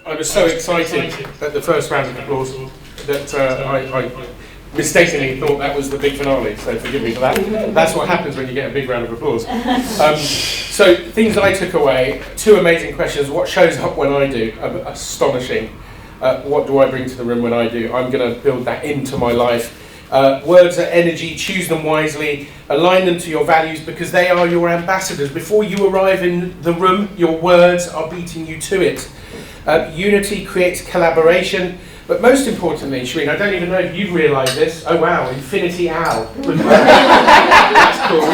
I was so excited at the first round of applause that I mistakenly thought that was the big finale, so forgive me for that. That's what happens when you get a big round of applause. So things I took away, two amazing questions. What shows up when I do? Astonishing. What do I bring to the room when I do? I'm going to build that into my life. Words are energy, choose them wisely, align them to your values because they are your ambassadors. Before you arrive in the room, your words are beating you to it. Unity creates collaboration, but most importantly, Shireen, I don't even know if you've realised this. Oh wow, Infinity Owl. That's cool.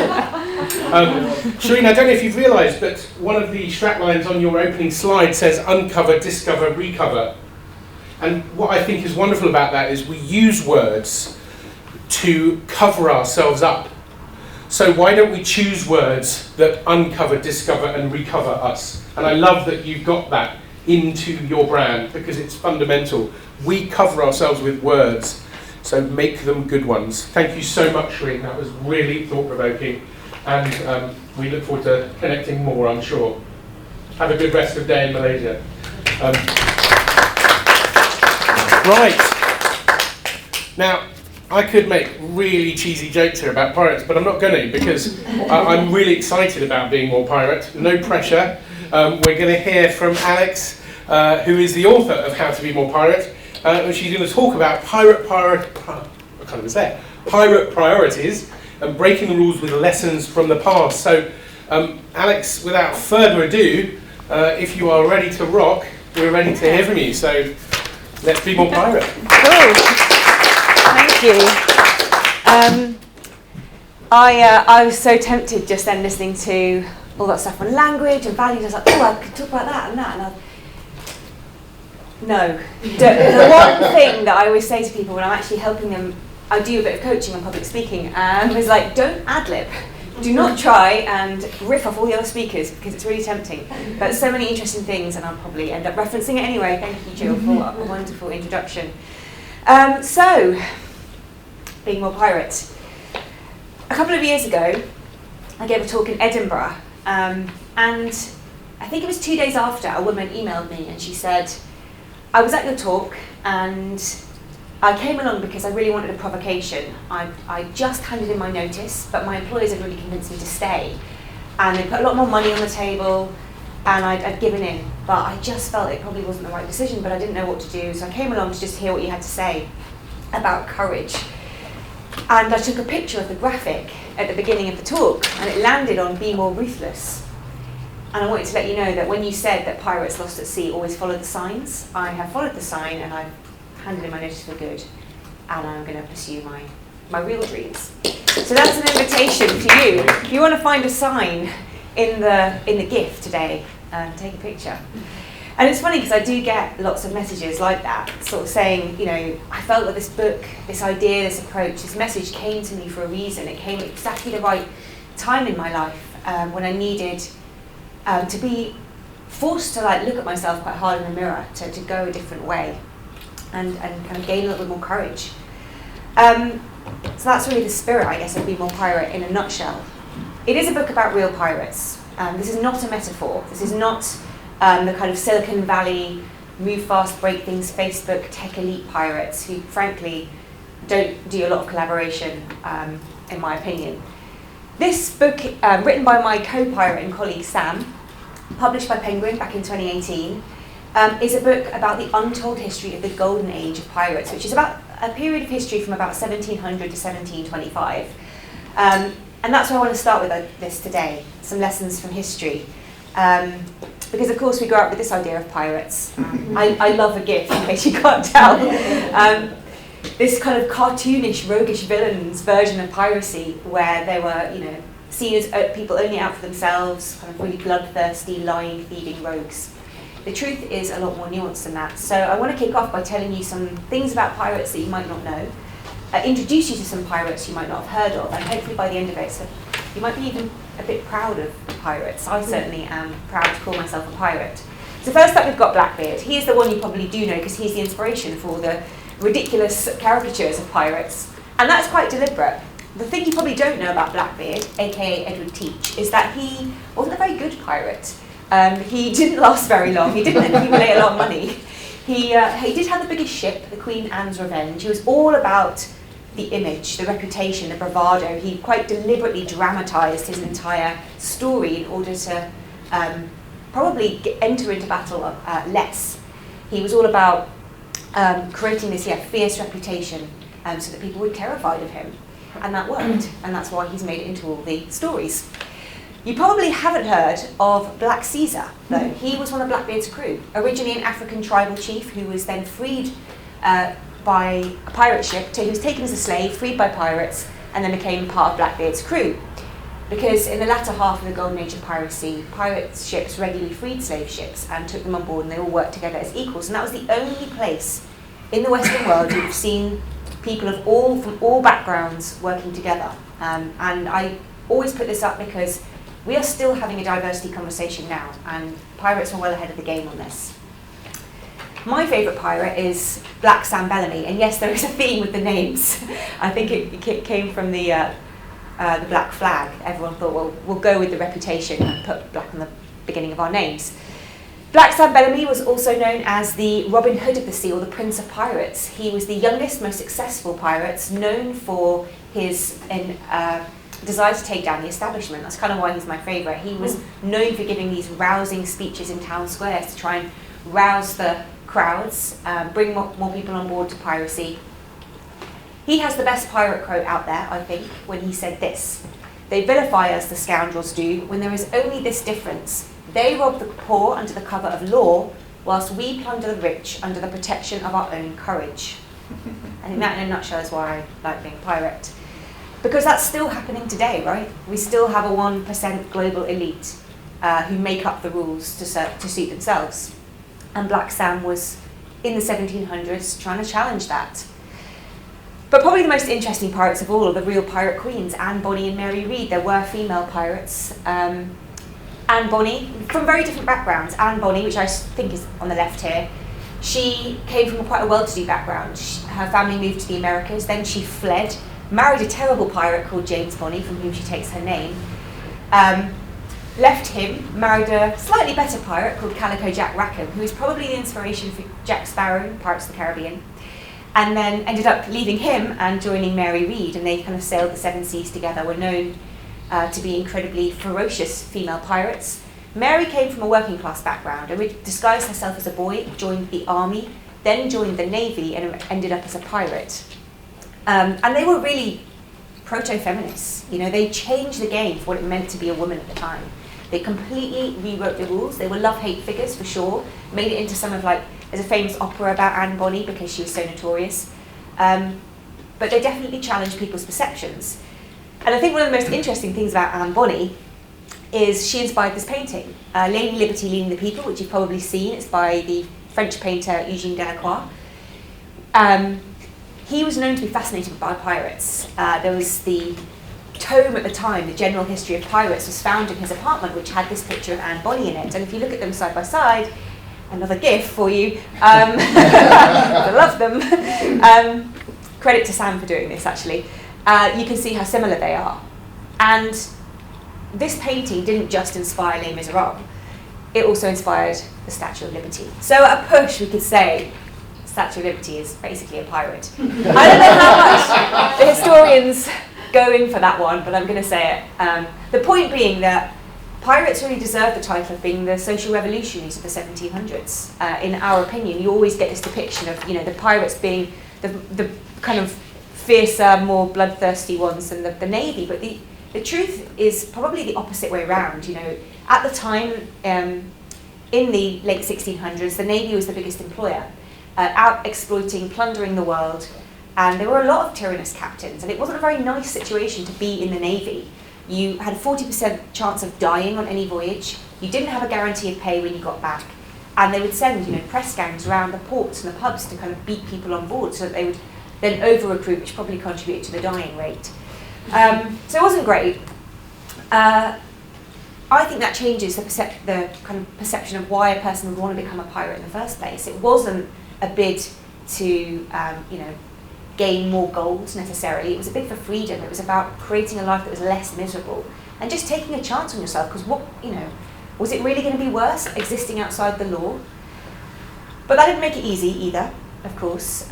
Shireen, I don't know if you've realised, but one of the straplines on your opening slide says uncover, discover, recover. And what I think is wonderful about that is we use words to cover ourselves up. So why don't we choose words that uncover, discover and recover us? And I love that you've got that into your brand because it's fundamental. We cover ourselves with words, so make them good ones. Thank you so much, Shireen. That was really thought-provoking, and we look forward to connecting more, I'm sure. Have a good rest of the day in Malaysia. Right. Now, I could make really cheesy jokes here about pirates, but I'm not going to because I'm really excited about being more pirate. No pressure. We're going to hear from Alex, who is the author of How to Be More Pirate. And she's going to talk about pirate priorities and breaking the rules with lessons from the past. So, Alex, without further ado, if you are ready to rock, we're ready to hear from you. So, let's be more pirate. Cool. Thank you. I was so tempted just then listening to all that stuff on language and values. I was like, oh, I could talk about that and that. And no. The one thing that I always say to people when I'm actually helping them, I do a bit of coaching on public speaking, is like, don't ad-lib. Do not try and riff off all the other speakers because it's really tempting. But so many interesting things, and I'll probably end up referencing it anyway. Thank you, Jill, for a wonderful introduction. So, being more pirate. A couple of years ago, I gave a talk in Edinburgh, and I think it was 2 days after, a woman emailed me and she said, I was at your talk and I came along because I really wanted a provocation. I just handed in my notice, but my employers had really convinced me to stay. And they put a lot more money on the table, and I'd given in. But I just felt it probably wasn't the right decision, but I didn't know what to do. So I came along to just hear what you had to say about courage. And I took a picture of the graphic at the beginning of the talk, and it landed on Be More Ruthless. And I wanted to let you know that when you said that pirates lost at sea always follow the signs, I have followed the sign and I've handed in my notice for good, and I'm going to pursue my real dreams. So that's an invitation to you. If you want to find a sign in the gift today, take a picture. And it's funny because I do get lots of messages like that, sort of saying, you know, I felt that this book, this idea, this approach, this message came to me for a reason. It came at exactly the right time in my life when I needed to be forced to look at myself quite hard in the mirror, to go a different way. And kind of gain a little bit more courage. So that's really the spirit, I guess, of Be More Pirate in a nutshell. It is a book about real pirates. This is not a metaphor. This is not the kind of Silicon Valley, move fast, break things, Facebook, tech elite pirates who, frankly, don't do a lot of collaboration, in my opinion. This book, written by my co-pirate and colleague Sam, published by Penguin back in 2018, is a book about the untold history of the golden age of pirates, which is about a period of history from about 1700 to 1725. And that's where I want to start with this today, some lessons from history. Because of course we grew up with this idea of pirates. I love a GIF, in case you can't tell. This kind of cartoonish, roguish villains version of piracy where they were, you know, seen as people only out for themselves, kind of really bloodthirsty, lying, thieving rogues. The truth is a lot more nuanced than that. So I want to kick off by telling you some things about pirates that you might not know, introduce you to some pirates you might not have heard of, and hopefully by the end of it, so you might be even a bit proud of pirates. I certainly am proud to call myself a pirate. So first up we've got Blackbeard. He is the one you probably do know because he's the inspiration for all the ridiculous caricatures of pirates. And that's quite deliberate. The thing you probably don't know about Blackbeard, aka Edward Teach, is that he wasn't a very good pirate. He didn't last very long. He didn't accumulate a lot of money. He did have the biggest ship, the Queen Anne's Revenge. He was all about the image, the reputation, the bravado. He quite deliberately dramatised his entire story in order to probably enter into battle less. He was all about creating this fierce reputation so that people were terrified of him. And that worked, and that's why he's made it into all the stories. You probably haven't heard of Black Caesar, though. He was one of Blackbeard's crew, originally an African tribal chief who was then freed by a pirate ship. He was taken as a slave, freed by pirates, and then became part of Blackbeard's crew. Because in the latter half of the golden age of piracy, pirate ships regularly freed slave ships and took them on board, and they all worked together as equals. And that was the only place in the Western world you've seen people from all backgrounds working together. And I always put this up because we are still having a diversity conversation now, and pirates are well ahead of the game on this. My favourite pirate is Black Sam Bellamy, and yes, there is a theme with the names. I think it came from the black flag. Everyone thought, well, we'll go with the reputation and put black on the beginning of our names. Black Sam Bellamy was also known as the Robin Hood of the Sea, or the Prince of Pirates. He was the youngest, most successful pirate, known for his desire to take down the establishment. That's kind of why he's my favourite. He was known for giving these rousing speeches in town squares to try and rouse the crowds, bring more people on board to piracy. He has the best pirate quote out there, I think, when he said this: "They vilify us, the scoundrels do, when there is only this difference. They rob the poor under the cover of law, whilst we plunder the rich under the protection of our own courage." I think that in a nutshell is why I like being a pirate. Because that's still happening today, right? We still have a 1% global elite who make up the rules to suit themselves. And Black Sam was, in the 1700s, trying to challenge that. But probably the most interesting pirates of all are the real pirate queens, Anne Bonny and Mary Read. There were female pirates. Anne Bonny, from very different backgrounds. Anne Bonny, which I think is on the left here, she came from quite a well-to-do background. Her family moved to the Americas, then she fled, married a terrible pirate called James Bonny, from whom she takes her name, left him, married a slightly better pirate called Calico Jack Rackham, who was probably the inspiration for Jack Sparrow in Pirates of the Caribbean, and then ended up leaving him and joining Mary Read, and they kind of sailed the seven seas together, were known to be incredibly ferocious female pirates. Mary came from a working class background, disguised herself as a boy, joined the army, then joined the navy and ended up as a pirate. And they were really proto-feminists. You know, they changed the game for what it meant to be a woman at the time. They completely rewrote the rules. They were love-hate figures for sure. Made it into some of there's a famous opera about Anne Bonny because she was so notorious. But they definitely challenged people's perceptions. And I think one of the most interesting things about Anne Bonny is she inspired this painting, Lady Liberty Leading the People, which you've probably seen. It's by the French painter Eugene Delacroix. He was known to be fascinated by pirates. There was the tome at the time, the General History of Pirates, was found in his apartment, which had this picture of Anne Bonny in it. And if you look at them side by side, another GIF for you, I love them. Credit to Sam for doing this, actually. You can see how similar they are. And this painting didn't just inspire Les Miserables, it also inspired the Statue of Liberty. So at a push, we could say Statue of Liberty is basically a pirate. I don't know how much the historians go in for that one, but I'm going to say it. The point being that pirates really deserve the title of being the social revolutionaries of the 1700s. In our opinion, you always get this depiction of the pirates being the kind of fiercer, more bloodthirsty ones than the navy. But the truth is probably the opposite way around. At the time, in the late 1600s, the navy was the biggest employer, out exploiting, plundering the world, and there were a lot of tyrannous captains, and it wasn't a very nice situation to be in the navy. You had a 40% chance of dying on any voyage. You didn't have a guarantee of pay when you got back, and they would send press gangs around the ports and the pubs to kind of beat people on board, so that they would then over-recruit, which probably contributed to the dying rate. So it wasn't great. I think that changes the kind of perception of why a person would want to become a pirate in the first place. It wasn't a bid to, gain more gold necessarily. It was a bid for freedom. It was about creating a life that was less miserable and just taking a chance on yourself. Because Was it really going to be worse existing outside the law? But that didn't make it easy either, of course.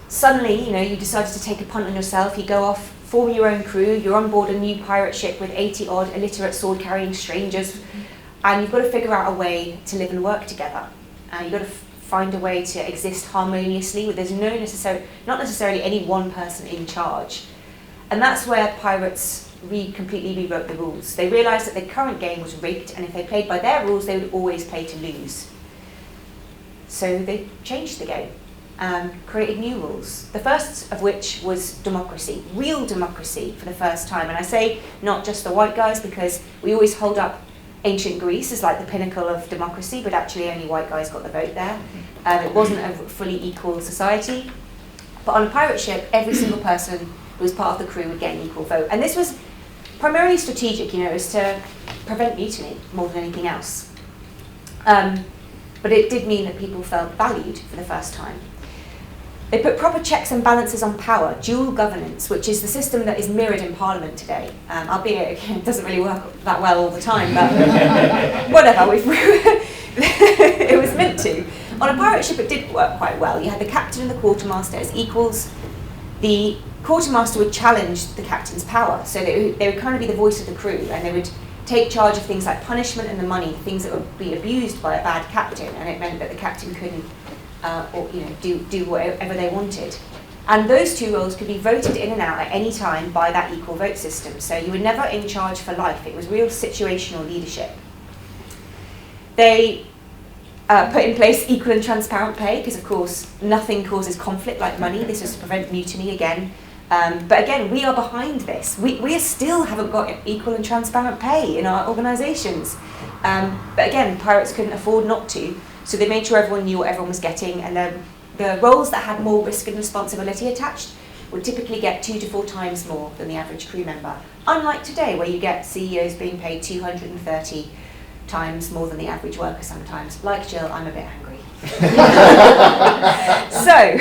Suddenly, you decided to take a punt on yourself, you go off, form your own crew, you're on board a new pirate ship with 80-odd illiterate sword-carrying strangers, and you've got to figure out a way to live and work together. You've got to find a way to exist harmoniously, where there's not necessarily any one person in charge. And that's where pirates completely rewrote the rules. They realised that the current game was rigged, and if they played by their rules, they would always play to lose. So they changed the game, created new rules. The first of which was democracy, real democracy for the first time. And I say not just the white guys, because we always hold up ancient Greece as like the pinnacle of democracy, but actually only white guys got the vote there. It wasn't a fully equal society. But on a pirate ship, every single person who was part of the crew would get an equal vote. And this was primarily strategic, it was to prevent mutiny more than anything else. But it did mean that people felt valued for the first time. They put proper checks and balances on power, dual governance, which is the system that is mirrored in Parliament today. Albeit it doesn't really work that well all the time, but whatever, it was meant to. On a pirate ship, it did work quite well. You had the captain and the quartermaster as equals. The quartermaster would challenge the captain's power, so they would kind of be the voice of the crew, and they would take charge of things like punishment and the money, things that would be abused by a bad captain, and it meant that the captain couldn't do whatever they wanted. And those two roles could be voted in and out at any time by that equal vote system. So you were never in charge for life. It was real situational leadership. They put in place equal and transparent pay, because of course nothing causes conflict like money. This was to prevent mutiny again. But again, we are behind this. We still haven't got equal and transparent pay in our organisations. But again, pirates couldn't afford not to, so they made sure everyone knew what everyone was getting, and the roles that had more risk and responsibility attached would typically get 2 to 4 times more than the average crew member. Unlike today, where you get CEOs being paid 230 times more than the average worker sometimes. Like Jill, I'm a bit angry. So,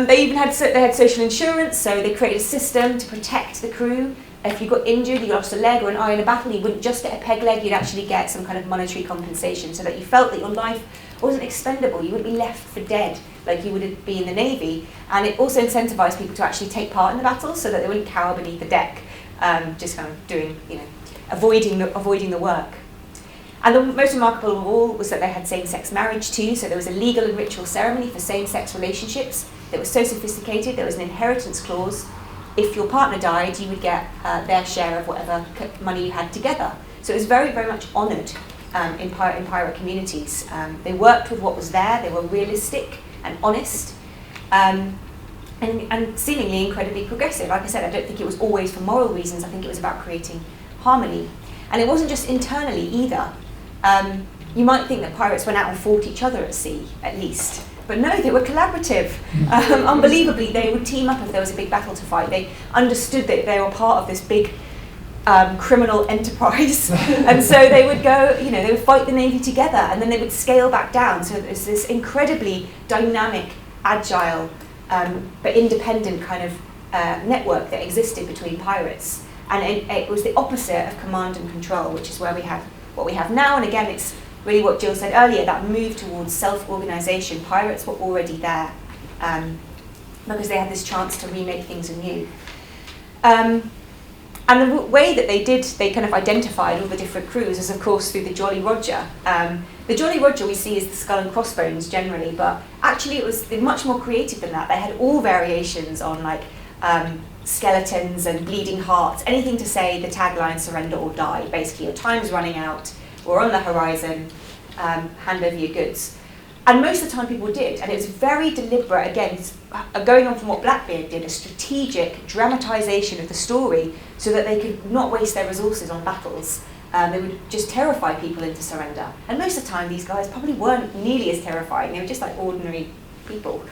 they had social insurance, so they created a system to protect the crew. If you got injured, you lost a leg or an eye in a battle, you wouldn't just get a peg leg, you'd actually get some kind of monetary compensation, so that you felt that your life wasn't expendable. You wouldn't be left for dead like you would be in the Navy. And it also incentivized people to actually take part in the battles, so that they wouldn't cower beneath the deck, just kind of doing, avoiding the work. And the most remarkable of all was that they had same-sex marriage too, so there was a legal and ritual ceremony for same-sex relationships that was so sophisticated. There was an inheritance clause. If your partner died, you would get their share of whatever money you had together. So it was very, very much honoured in pirate communities. They worked with what was there, they were realistic and honest, and seemingly incredibly progressive. Like I said, I don't think it was always for moral reasons, I think it was about creating harmony. And it wasn't just internally either. You might think that pirates went out and fought each other at sea, at least. But no, they were collaborative. Unbelievably, they would team up if there was a big battle to fight. They understood that they were part of this big criminal enterprise. And so they would go, they would fight the Navy together, and then they would scale back down. So there's this incredibly dynamic, agile, but independent kind of network that existed between pirates. And it was the opposite of command and control, which is where we have what we have now. And again, it's really what Jill said earlier, that move towards self-organisation. Pirates were already there because they had this chance to remake things anew. And the way that they kind of identified all the different crews is, of course, through the Jolly Roger. The Jolly Roger we see is the skull and crossbones generally, but actually it was much more creative than that. They had all variations on skeletons and bleeding hearts, anything to say the tagline surrender or die. Basically, your time's running out, we're on the horizon, hand over your goods. And most of the time people did, and it was very deliberate, again, going on from what Blackbeard did, a strategic dramatisation of the story so that they could not waste their resources on battles. They would just terrify people into surrender. And most of the time these guys probably weren't nearly as terrifying, they were just like ordinary people.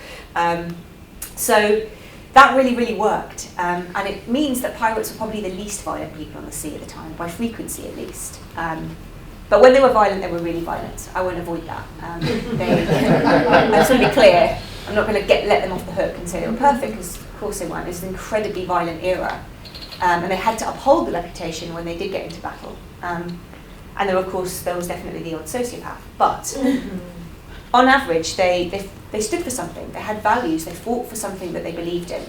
So that really, really worked. And it means that pirates were probably the least violent people on the sea at the time, by frequency at least. But when they were violent, they were really violent. I won't avoid that. I just want to be clear. I'm not going to let them off the hook and say they were perfect, because of course they weren't. It was an incredibly violent era. And they had to uphold the reputation when they did get into battle. And there was definitely the odd sociopath. But on average, they stood for something. They had values. They fought for something that they believed in.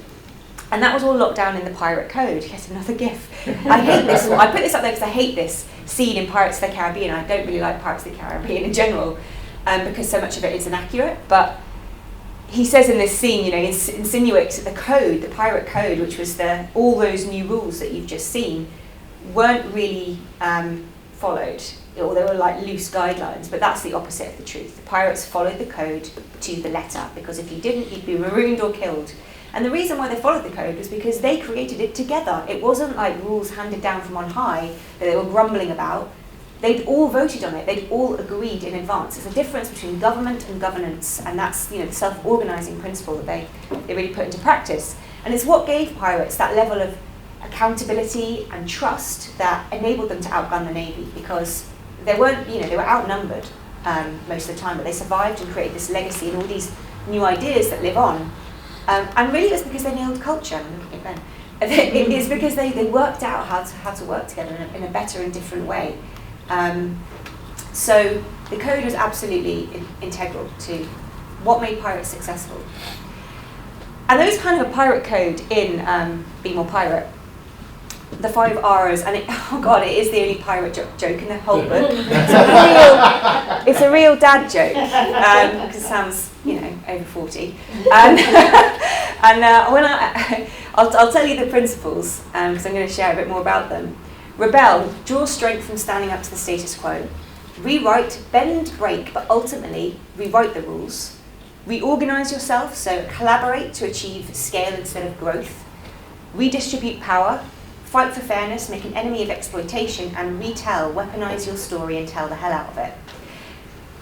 And that was all locked down in the pirate code. Yes, another GIF. I hate this one. I put this up there because I hate this scene in Pirates of the Caribbean. I don't really like Pirates of the Caribbean in general because so much of it is inaccurate. But he says in this scene, insinuates that the code, the pirate code, which was all those new rules that you've just seen, weren't really followed, or they were like loose guidelines, but that's the opposite of the truth. The pirates followed the code to the letter, because if you didn't, you'd be marooned or killed. And the reason why they followed the code was because they created it together. It wasn't like rules handed down from on high that they were grumbling about. They'd all voted on it. They'd all agreed in advance. There's a difference between government and governance, and that's the self-organising principle that they really put into practice. And it's what gave pirates that level of accountability and trust that enabled them to outgun the Navy, because they were outnumbered most of the time, but they survived and created this legacy and all these new ideas that live on. And really, it was because they nailed culture. It is because they worked out how to work together in a better and different way. So the code was absolutely integral to what made pirates successful. And there was kind of a pirate code in Be More Pirate. The 5 R's, and it is the only pirate joke in the whole book. It's a real dad joke, because it sounds, over 40. I'll tell you the principles, because I'm going to share a bit more about them. Rebel, draw strength from standing up to the status quo. Rewrite, bend, break, but ultimately rewrite the rules. Reorganize yourself, so collaborate to achieve scale instead of growth. Redistribute power. Fight for fairness, make an enemy of exploitation, and retell, weaponize your story and tell the hell out of it.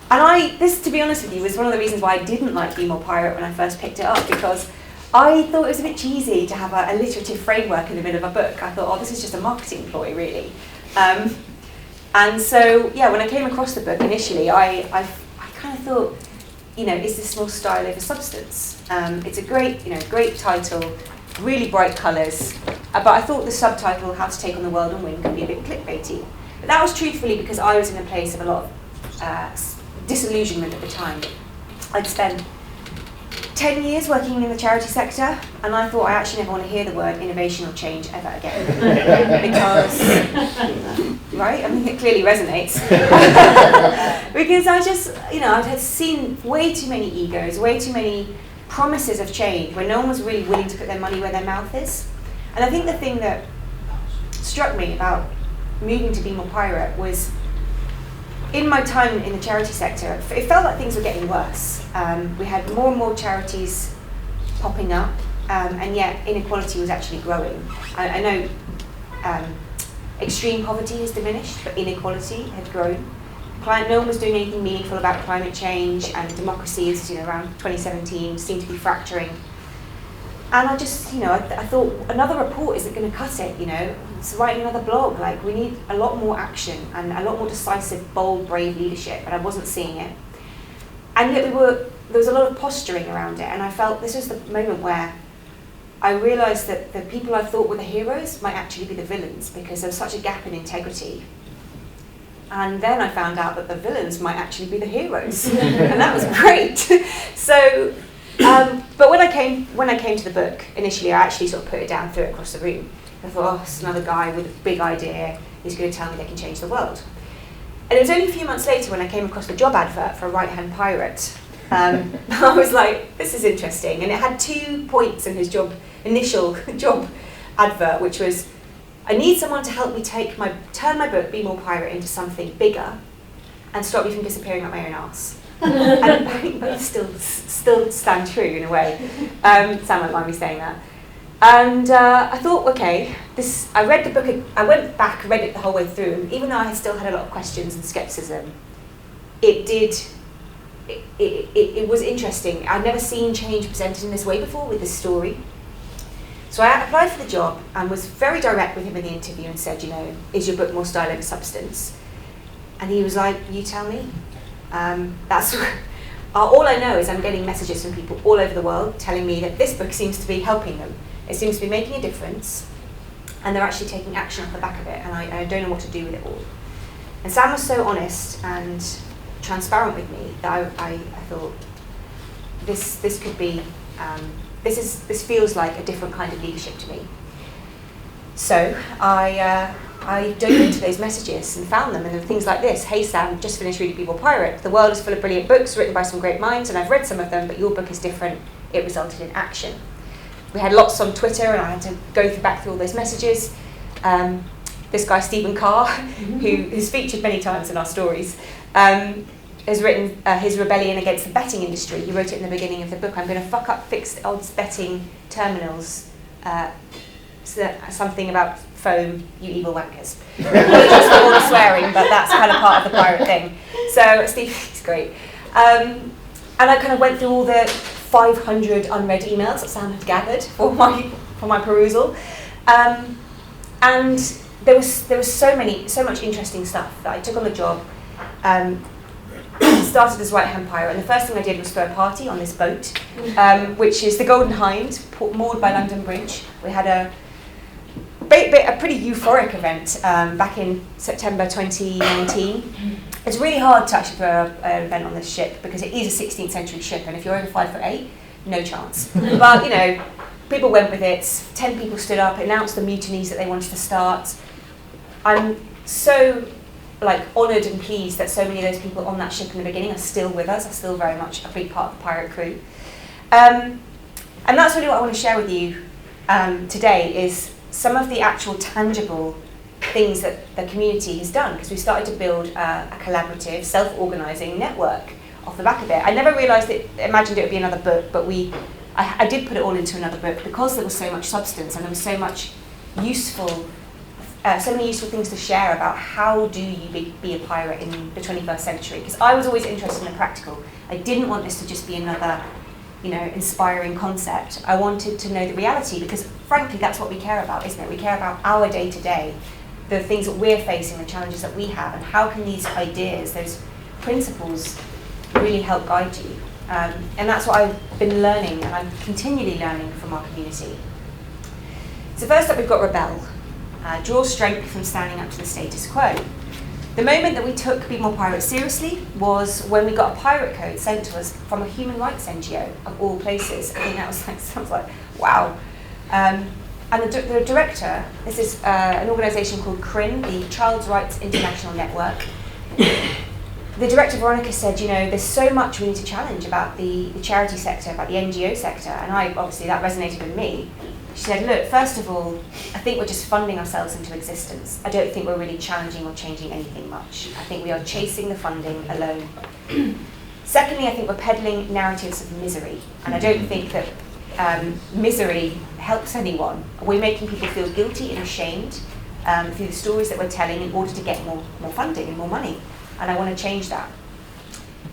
And this, to be honest with you, was one of the reasons why I didn't like Be More Pirate when I first picked it up, because I thought it was a bit cheesy to have a alliterative framework in the middle of a book. I thought, this is just a marketing ploy, really. And so, when I came across the book initially, I kind of thought, is this more style over substance? It's a great title, really bright colours, but I thought the subtitle, How to Take on the World and Win, could be a bit clickbaity. But that was truthfully because I was in a place of a lot of disillusionment at the time. I'd spent 10 years working in the charity sector, and I thought I actually never want to hear the word innovation or change ever again. Because, it clearly resonates. Because I had seen way too many egos, way too many promises of change where no one was really willing to put their money where their mouth is. And I think the thing that struck me about moving to Be More Pirate was, in my time in the charity sector, it felt like things were getting worse. We had more and more charities popping up, and yet inequality was actually growing. I know extreme poverty has diminished, but inequality had grown. No one was doing anything meaningful about climate change, and democracy is, around 2017, seemed to be fracturing. And I just, I thought another report isn't going to cut it, It's writing another blog. We need a lot more action and a lot more decisive, bold, brave leadership, and I wasn't seeing it. And yet there was a lot of posturing around it, and I felt this was the moment where I realised that the people I thought were the heroes might actually be the villains, because there was such a gap in integrity. And then I found out that the villains might actually be the heroes, and that was great. So. But when I came to the book, initially I actually sort of put it down, threw it across the room. I thought, it's another guy with a big idea, he's going to tell me they can change the world. And it was only a few months later when I came across the job advert for a right-hand pirate. I was like, this is interesting. And it had 2 points in his initial job advert, which was, I need someone to help me turn my book, Be More Pirate, into something bigger and stop me from disappearing up my own arse. And I think both still stand true in a way. Sam won't mind me saying that. And I thought, okay, I read the book, I went back, read it the whole way through, and even though I still had a lot of questions and scepticism, it was interesting. I'd never seen change presented in this way before with this story. So I applied for the job and was very direct with him in the interview and said, is your book more style over substance? And he was like, you tell me. All I know is I'm getting messages from people all over the world telling me that this book seems to be helping them. It seems to be making a difference, and they're actually taking action off the back of it, and I don't know what to do with it all. And Sam was so honest and transparent with me that I thought this could be, this feels like a different kind of leadership to me. So I dove into those messages and found them, and there were things like this: "Hey Sam, just finished reading Be More Pirate. The world is full of brilliant books written by some great minds, and I've read some of them, but your book is different. It resulted in action." We had lots on Twitter, and I had to go back through all those messages. This guy, Stephen Carr, who's featured many times in our stories, has written his rebellion against the betting industry. He wrote it in the beginning of the book. "I'm going to fuck up fixed odds betting terminals. Something about foam, you evil wankers." Just all the swearing, but that's kind of part of the pirate thing. So Steve's great. And I kind of went through all the 500 unread emails that Sam had gathered for my perusal. And there was so much interesting stuff that I took on the job. Started as right-hand pirate, and the first thing I did was throw a party on this boat, which is the Golden Hind, moored by London Bridge. We had a pretty euphoric event back in September 2019. It's really hard to actually throw an event on this ship because it is a 16th century ship, and if you're over 5'8", no chance. But people went with it. 10 people stood up, announced the mutinies that they wanted to start. I'm so honoured and pleased that so many of those people on that ship in the beginning are still with us, are still very much a big part of the pirate crew. And that's really what I want to share with you today, is some of the actual tangible things that the community has done, because we started to build a collaborative, self-organising network off the back of it. I never imagined it would be another book, but I did put it all into another book because there was so much substance and there was so many useful things to share about how do you be a pirate in the 21st century. Because I was always interested in the practical. I didn't want this to just be another inspiring concept. I wanted to know the reality, because frankly that's what we care about, isn't it? We care about our day-to-day, the things that we're facing, the challenges that we have, and how can these ideas, those principles, really help guide you. And that's what I've been learning, and I'm continually learning from our community. So first up, we've got Rebel. Draw strength from standing up to the status quo. The moment that we took Be More Pirate seriously was when we got a pirate code sent to us from a human rights NGO, of all places. I think that was sounds like, wow. And the director, this is an organisation called CRIN, the Child's Rights International Network. The director, Veronica, said, there's so much we need to challenge about the charity sector, about the NGO sector, and obviously that resonated with me. She said, look, first of all, I think we're just funding ourselves into existence. I don't think we're really challenging or changing anything much. I think we are chasing the funding alone. Secondly, I think we're peddling narratives of misery, and I don't think that misery helps anyone. We're making people feel guilty and ashamed through the stories that we're telling in order to get more funding and more money, and I want to change that.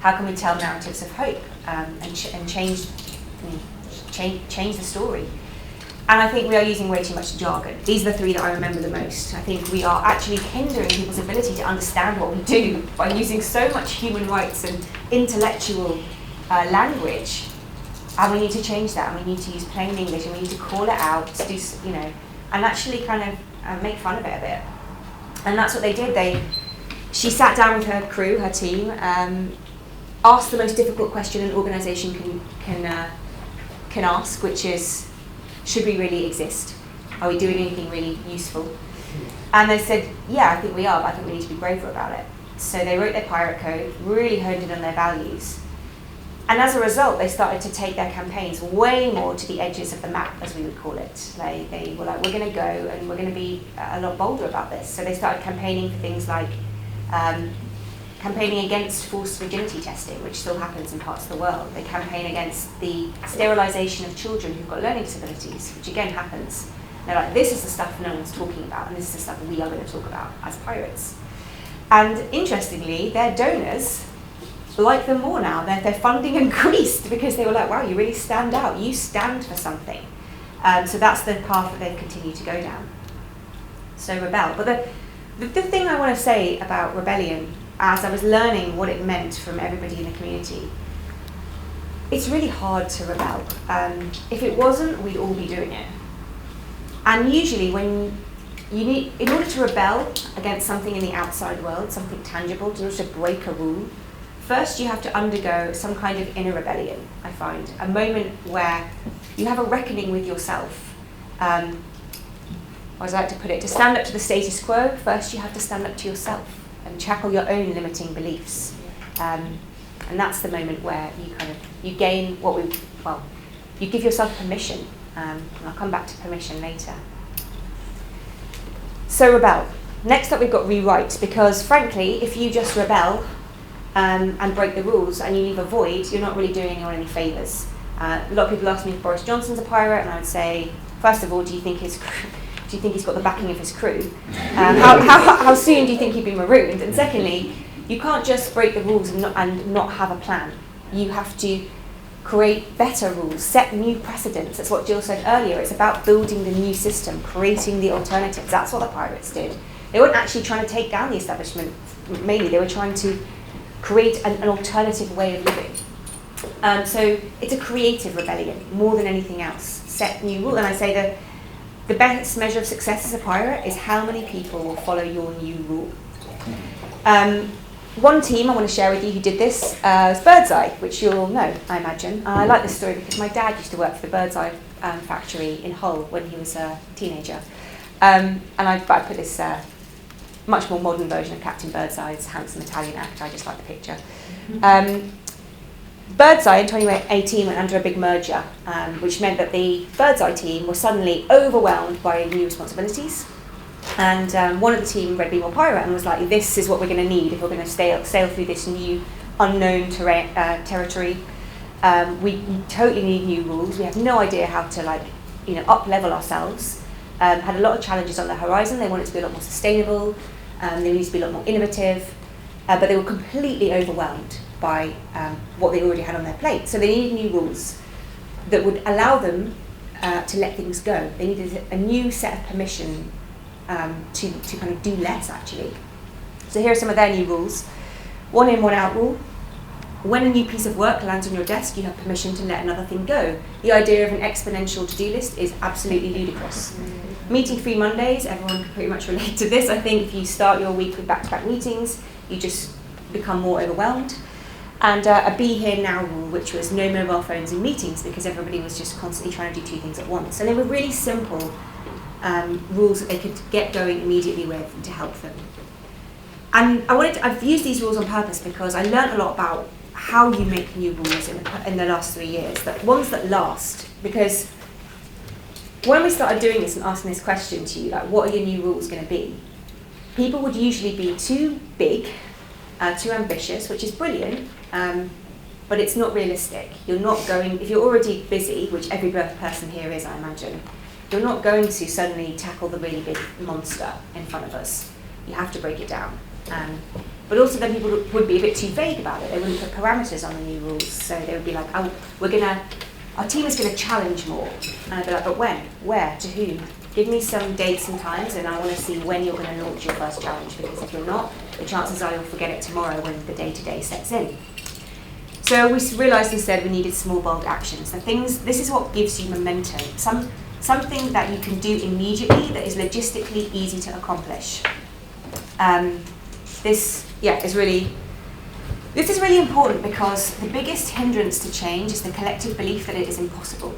How can we tell narratives of hope and change the story? And I think we are using way too much jargon. These are the three that I remember the most. I think we are actually hindering people's ability to understand what we do by using so much human rights and intellectual language. And we need to change that, and we need to use plain English, and we need to call it out, to do, and actually kind of make fun of it a bit. And that's what they did. She sat down with her crew, her team, asked the most difficult question an organisation can ask, which is, should we really exist? Are we doing anything really useful? And they said, yeah, I think we are, but I think we need to be braver about it. So they wrote their pirate code, really honed in on their values. And as a result, they started to take their campaigns way more to the edges of the map, as we would call it. They were like, we're going to go and we're going to be a lot bolder about this. So they started campaigning for things like campaigning against forced virginity testing, which still happens in parts of the world. They campaign against the sterilisation of children who've got learning disabilities, which again happens. They're like, this is the stuff no one's talking about, and this is the stuff we are going to talk about as pirates. And interestingly, their donors like them more now. Their funding increased because they were like, wow, you really stand out. You stand for something. So that's the path that they've continued to go down. So Rebel. But the thing I want to say about rebellion, as I was learning what it meant from everybody in the community, it's really hard to rebel. If it wasn't, we'd all be doing it. And usually when in order to rebel against something in the outside world, something tangible, in order to break a rule, first you have to undergo some kind of inner rebellion, I find. A moment where you have a reckoning with yourself. As I like to put it, to stand up to the status quo, first you have to stand up to yourself and tackle your own limiting beliefs. And that's the moment where you gain you give yourself permission. And I'll come back to permission later. So rebel. Next up we've got rewrite, because frankly, if you just rebel and break the rules and you leave a void, you're not really doing anyone any favours. A lot of people ask me if Boris Johnson's a pirate, and I would say, first of all, do you think he's got the backing of his crew? How soon do you think he'd be marooned? And secondly, you can't just break the rules and not have a plan. You have to create better rules, set new precedents. That's what Jill said earlier. It's about building the new system, creating the alternatives. That's what the pirates did. They weren't actually trying to take down the establishment, mainly. They were trying to create an alternative way of living. So it's a creative rebellion, more than anything else. Set new rules. And I say that the best measure of success as a pirate is how many people will follow your new rule. One team I want to share with you who did this is Birdseye, which you'll know, I imagine. I like this story because my dad used to work for the Birdseye factory in Hull when he was a teenager. And I put this much more modern version of Captain Birdseye's handsome Italian actor. I just like the picture. Birdseye in 2018 went under a big merger, which meant that the Birdseye team was suddenly overwhelmed by new responsibilities. And one of the team read Be More Pirate and was like, this is what we're going to need if we're going to sail through this new unknown territory. We totally need new rules. We have no idea how to up-level ourselves. Had a lot of challenges on the horizon. They wanted to be a lot more sustainable. They needed to be a lot more innovative. But they were completely overwhelmed by what they already had on their plate. So they needed new rules that would allow them to let things go. They needed a new set of permission to kind of do less, actually. So here are some of their new rules. 1 in, 1 out rule. When a new piece of work lands on your desk, you have permission to let another thing go. The idea of an exponential to-do list is absolutely ludicrous. Meeting-free Mondays, everyone can pretty much relate to this. I think if you start your week with back-to-back meetings, you just become more overwhelmed. And a be here now rule, which was no mobile phones in meetings, because everybody was just constantly trying to do 2 things at once. And they were really simple rules that they could get going immediately with to help them. And I've used these rules on purpose because I learned a lot about how you make new rules in the last 3 years, but ones that last. Because when we started doing this and asking this question to you, like, what are your new rules going to be? People would usually be too big, too ambitious, which is brilliant, but it's not realistic. You're not going, if you're already busy, which every person here is, I imagine, you're not going to suddenly tackle the really big monster in front of us. You have to break it down. But also then people would be a bit too vague about it. They wouldn't put parameters on the new rules. So they would be like, oh, our team is going to challenge more. And I'd be like, but when? Where? To whom? Give me some dates and times, and I want to see when you're going to launch your first challenge, because if you're not, the chances are you'll forget it tomorrow when the day-to-day sets in. So we realised instead we needed small, bold actions. This is what gives you momentum. Something that you can do immediately that is logistically easy to accomplish. This is really important, because the biggest hindrance to change is the collective belief that it is impossible.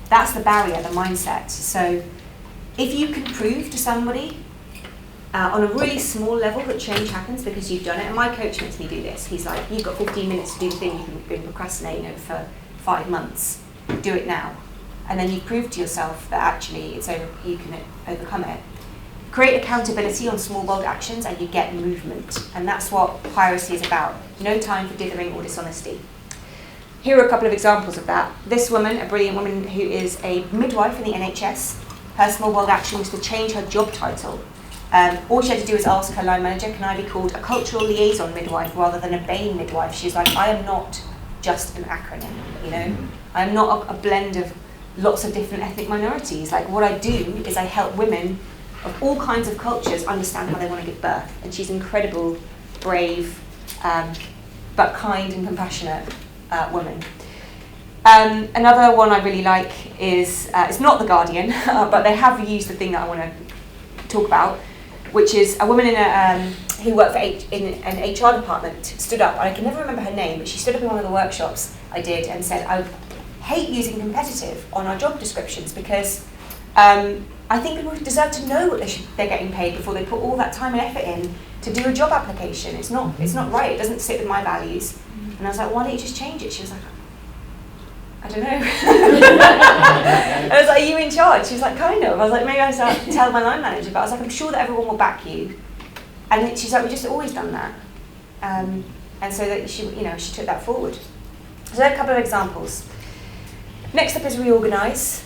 That's the barrier, the mindset. So if you can prove to somebody on a really small level that change happens because you've done it, and my coach makes me do this. He's like, you've got 15 minutes to do the thing you've been procrastinating over for 5 months. Do it now. And then you prove to yourself that actually you can overcome it. Create accountability on small, bold actions, and you get movement. And that's what piracy is about. No time for dithering or dishonesty. Here are a couple of examples of that. This woman, a brilliant woman who is a midwife in the NHS, her small, bold action was to change her job title. All she had to do was ask her line manager, can I be called a cultural liaison midwife rather than a BAME midwife? She's like, I am not just an acronym, I am not a blend of lots of different ethnic minorities. Like, what I do is I help women of all kinds of cultures understand how they want to give birth. And she's an incredible, brave, but kind and compassionate woman. Another one I really like is, it's not The Guardian, but they have used the thing that I want to talk about, which is a woman who worked in an HR department stood up, and I can never remember her name, but she stood up in one of the workshops I did and said, I hate using competitive on our job descriptions because I think people deserve to know what they're getting paid before they put all that time and effort in to do a job application. It's not right. It doesn't sit with my values. And I was like, why don't you just change it? She was like, I don't know. I was like, are you in charge? She was like, kind of. I was like, maybe I start to tell my line manager, but I was like, I'm sure that everyone will back you. And she's like, we've just always done that. And so that she took that forward. So there are a couple of examples. Next up is reorganise.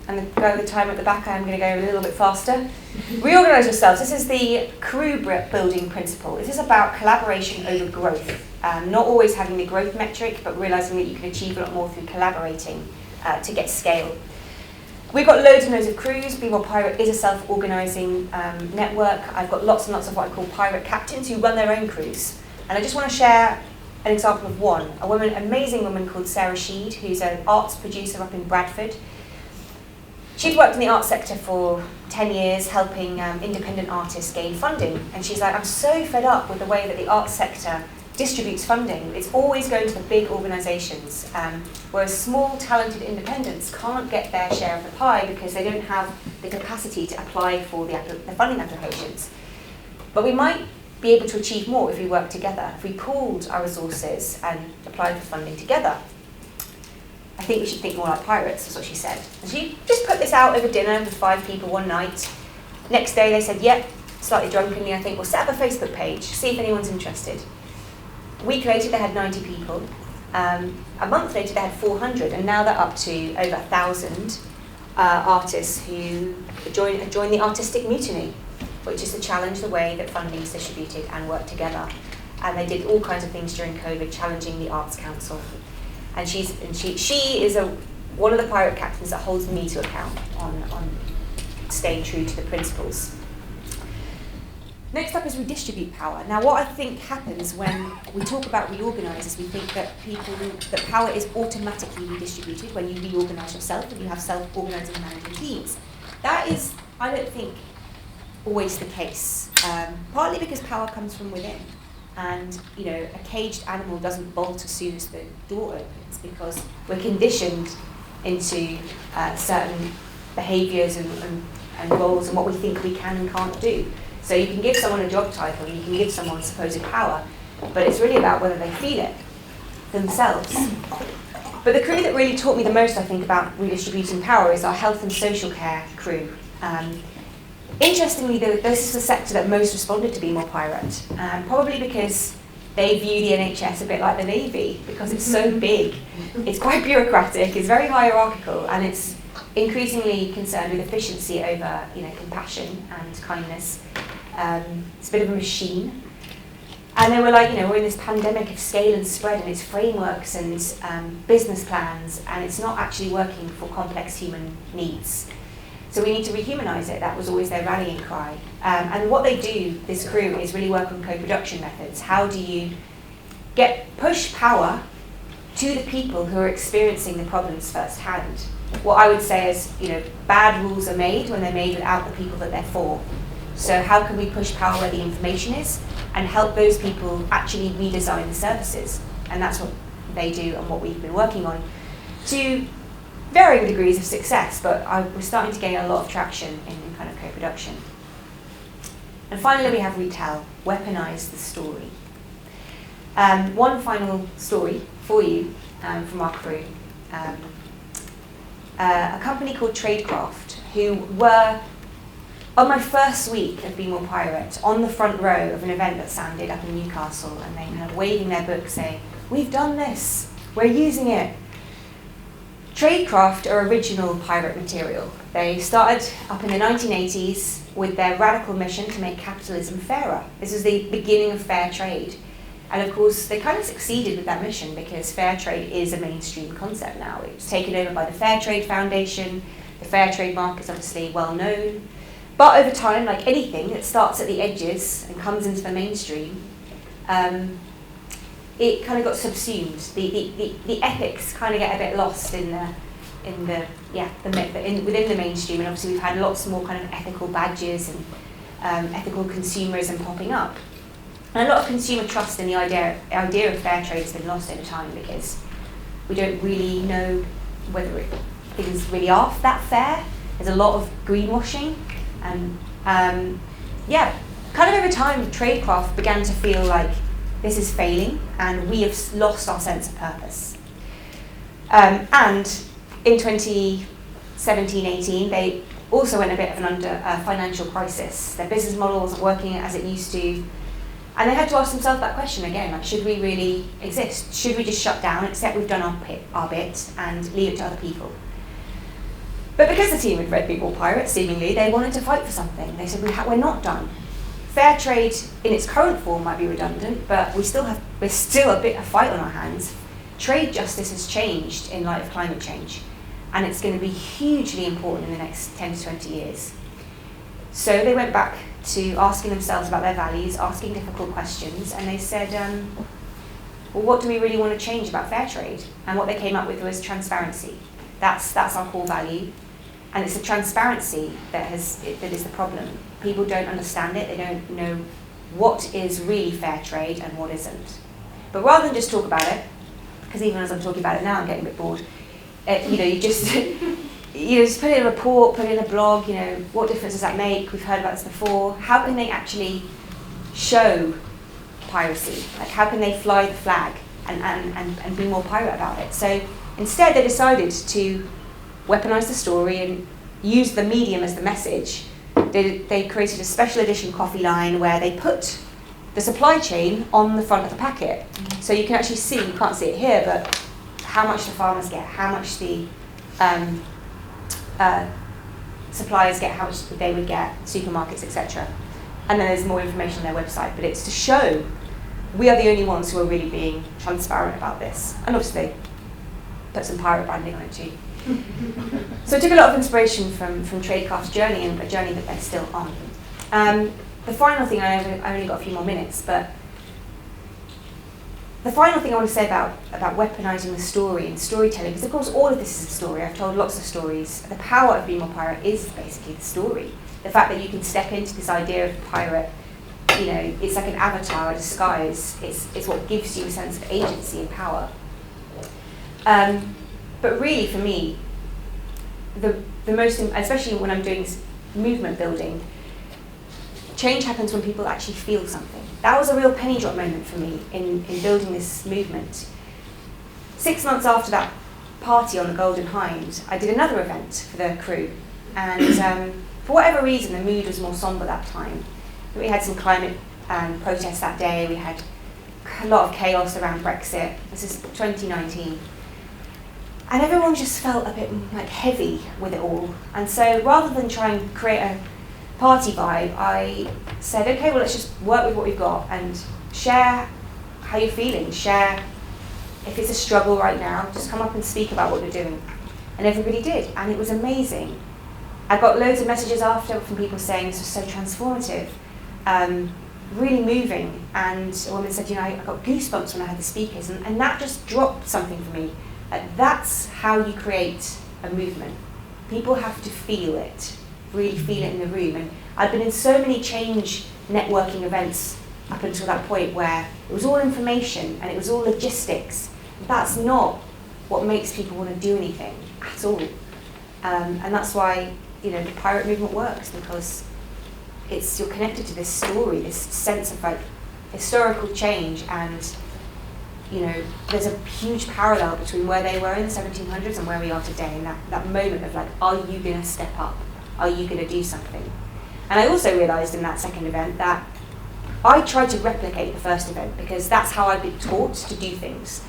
And the timer at the back, I'm going to go a little bit faster. Reorganise yourselves. This is the crew building principle. This is about collaboration over growth. Not always having the growth metric, but realising that you can achieve a lot more through collaborating to get scale. We've got loads and loads of crews. Be More Pirate is a self-organising network. I've got lots and lots of what I call pirate captains who run their own crews. And I just want to share an example of one. Amazing woman called Sarah Sheed, who's an arts producer up in Bradford. She'd worked in the arts sector for 10 years, helping independent artists gain funding. And she's like, I'm so fed up with the way that the arts sector distributes funding. It's always going to the big organisations, whereas small, talented independents can't get their share of the pie because they don't have the capacity to apply for the funding applications. But we might be able to achieve more if we work together, if we pooled our resources and applied for funding together. I think we should think more like pirates, is what she said. And she just put this out over dinner with 5 people one night. Next day they said, yep, slightly drunkenly, I think, we'll set up a Facebook page, see if anyone's interested. A week later they had 90 people. A month later they had 400, and now they're up to over 1,000 artists who join the Artistic Mutiny, which is to challenge the way that funding is distributed and work together. And they did all kinds of things during COVID, challenging the Arts Council. And she is one of the pirate captains that holds me to account on staying true to the principles. Next up is redistribute power. Now, what I think happens when we talk about reorganise is we think that power is automatically redistributed when you reorganise yourself and you have self-organising managing teams. That is, I don't think, always the case. Partly because power comes from within. And a caged animal doesn't bolt as soon as the door opens because we're conditioned into certain behaviours and roles and what we think we can and can't do. So you can give someone a job title and you can give someone supposed power, but it's really about whether they feel it themselves. But the crew that really taught me the most, I think, about redistributing power is our health and social care crew. Interestingly, this is the sector that most responded to Be More Pirate, probably because they view the NHS a bit like the Navy, because it's so big, it's quite bureaucratic, it's very hierarchical, and it's increasingly concerned with efficiency over compassion and kindness. It's a bit of a machine. And they were like, we're in this pandemic of scale and spread, and it's frameworks and business plans, and it's not actually working for complex human needs. So we need to rehumanise it. That was always their rallying cry. And what they do, this crew, is really work on co-production methods. How do you push power to the people who are experiencing the problems firsthand? What I would say is, bad rules are made when they're made without the people that they're for. So how can we push power where the information is and help those people actually redesign the services? And that's what they do and what we've been working on to varying degrees of success, but we're starting to gain a lot of traction in kind of co-production. And finally, we have retell, weaponize the story. One final story for you from our crew. A company called Tradecraft, who were, on my first week of Be More Pirate, on the front row of an event that Sam did up in Newcastle, and they were waving their book saying, we've done this, we're using it. Tradecraft are original pirate material. They started up in the 1980s with their radical mission to make capitalism fairer. This is the beginning of fair trade. And of course, they kind of succeeded with that mission because fair trade is a mainstream concept now. It's taken over by the Fair Trade Foundation. The fair trade mark is obviously well known. But over time, like anything that starts at the edges and comes into the mainstream, it kind of got subsumed. The epics kind of get a bit lost in within the mainstream, and obviously we've had lots more kind of ethical badges and ethical consumerism popping up. And a lot of consumer trust in the idea of fair trade has been lost over time because we don't really know whether things really are that fair. There's a lot of greenwashing, and kind of over time, Tradecraft began to feel like this is failing, and we have lost our sense of purpose. And in 2017-18, they also went a bit of a financial crisis. Their business model wasn't working as it used to, and they had to ask themselves that question again: like, should we really exist? Should we just shut down, accept we've done our bit, and leave it to other people? But because the team had read Big War Pirates, seemingly, they wanted to fight for something. They said, we're not done. Fair trade in its current form might be redundant, but we're still a bit of fight on our hands. Trade justice has changed in light of climate change, and it's going to be hugely important in the next 10 to 20 years. So they went back to asking themselves about their values, asking difficult questions, and they said, well, what do we really want to change about fair trade? And what they came up with was transparency. That's our core value. And it's the transparency that is the problem. People don't understand it. They don't know what is really fair trade and what isn't. But rather than just talk about it, because even as I'm talking about it now, I'm getting a bit bored. You just just put in a report, put in a blog. What difference does that make? We've heard about this before. How can they actually show piracy? Like, how can they fly the flag and be more pirate about it? So instead, they decided to weaponize the story and use the medium as the message. They created a special edition coffee line where they put the supply chain on the front of the packet. So you can actually see, you can't see it here, but how much the farmers get, how much the suppliers get, how much they would get, supermarkets, etc. And then there's more information on their website, but it's to show we are the only ones who are really being transparent about this. And obviously, put some pirate branding on it too. So I took a lot of inspiration from Tradecraft's journey, and a journey that they're still on. The final thing, I only got a few more minutes, but the final thing I want to say about weaponizing the story and storytelling, because of course all of this is a story. I've told lots of stories. The power of being a pirate is basically the story. The fact that you can step into this idea of pirate, it's like an avatar, a disguise. It's what gives you a sense of agency and power. But really, for me, the most, especially when I'm doing movement building, change happens when people actually feel something. That was a real penny drop moment for me in building this movement. 6 months after that party on the Golden Hind, I did another event for the crew, and for whatever reason, the mood was more somber that time. We had some climate protests that day. We had a lot of chaos around Brexit. This is 2019. And everyone just felt a bit heavy with it all. And so rather than try and create a party vibe, I said, okay, well, let's just work with what we've got and share how you're feeling. Share if it's a struggle right now, just come up and speak about what you're doing. And everybody did, and it was amazing. I got loads of messages after from people saying this was so transformative, really moving. And a woman said, I got goosebumps when I heard the speakers, and that just dropped something for me. That's how you create a movement. People have to feel it, really feel it in the room. And I'd been in so many change networking events up until that point where it was all information and it was all logistics. That's not what makes people want to do anything at all. And that's why the pirate movement works, because you're connected to this story, this sense of historical change, and there's a huge parallel between where they were in the 1700s and where we are today, and that moment of are you going to step up? Are you going to do something? And I also realised in that second event that I tried to replicate the first event, because that's how I'd been taught to do things.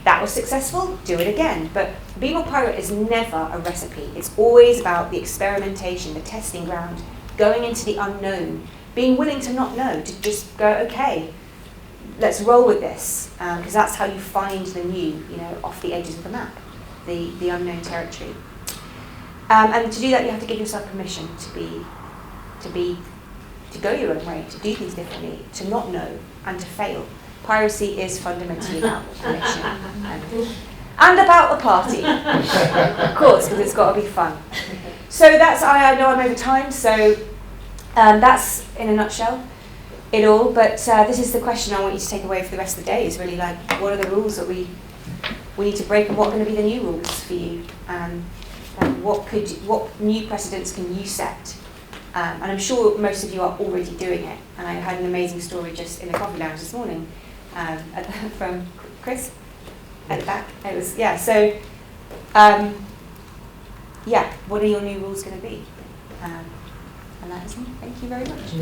That was successful, do it again. But being a pirate is never a recipe. It's always about the experimentation, the testing ground, going into the unknown, being willing to not know, to just go, okay, let's roll with this, because that's how you find the new, off the edges of the map, the unknown territory. And to do that, you have to give yourself permission to go your own way, to do things differently, to not know, and to fail. Piracy is fundamentally about permission. And about the party, of course, because it's got to be fun. So that's, I know I'm over time, so that's in a nutshell it all. But this is the question I want you to take away for the rest of the day, is really like, what are the rules that we need to break, and what are going to be the new rules for you? And what new precedents can you set? And I'm sure most of you are already doing it. And I had an amazing story just in the coffee lounge this morning from Chris at the back. It was, yeah, so, yeah, what are your new rules going to be? And that is me. Thank you very much.